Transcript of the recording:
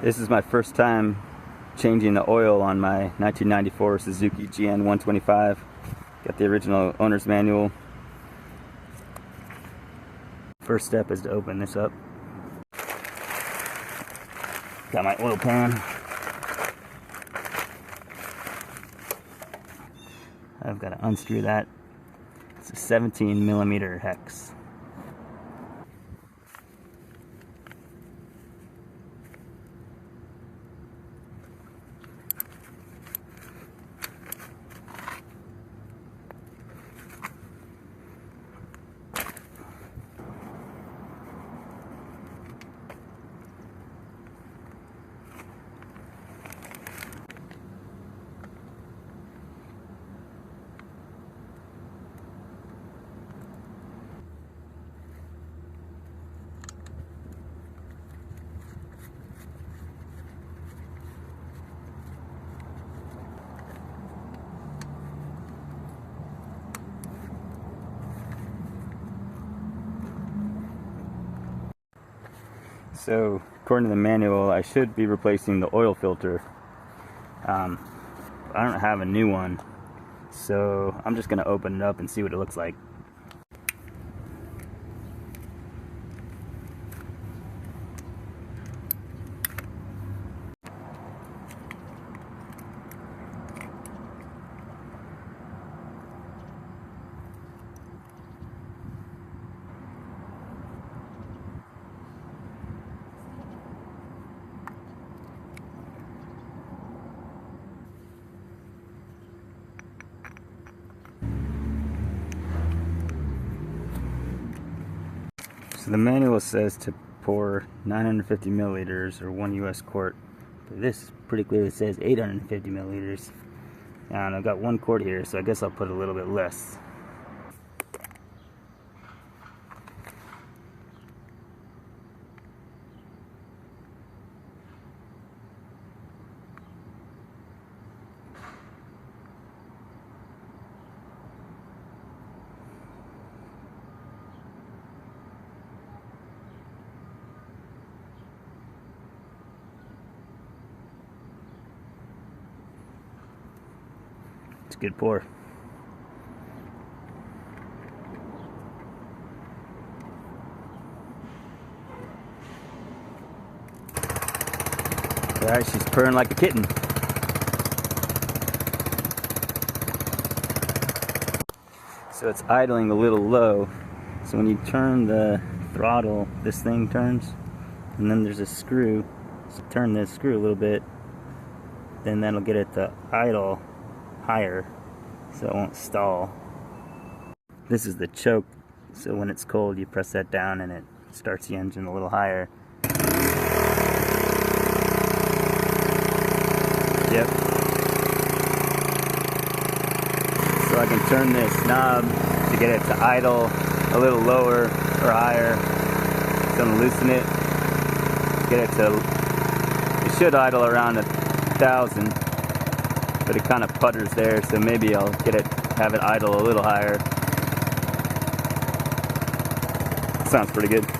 This is my first time changing the oil on my 1994 Suzuki GN125. Got the original owner's manual. First step is to open this up. Got my oil pan. I've got to unscrew that. It's a 17mm hex. So, according to the manual, I should be replacing the oil filter. I don't have a new one, so I'm just going to open it up and see what it looks like. So the manual says to pour 950 milliliters or 1 US quart, but this pretty clearly says 850 milliliters. And I've got 1 quart here, so I guess I'll put a little bit less. It's a good pour. Alright, she's purring like a kitten. So it's idling a little low. So when you turn the throttle, this thing turns, and then there's a screw. So turn this screw a little bit, then that'll get it to idle higher, so it won't stall. This is the choke, so when it's cold you press that down and it starts the engine a little higher. Yep. So I can turn this knob to get it to idle a little lower or higher. So I'm gonna loosen it, get it to, it should idle around 1,000. But it kind of putters there, so maybe I'll have it idle a little higher. Sounds pretty good.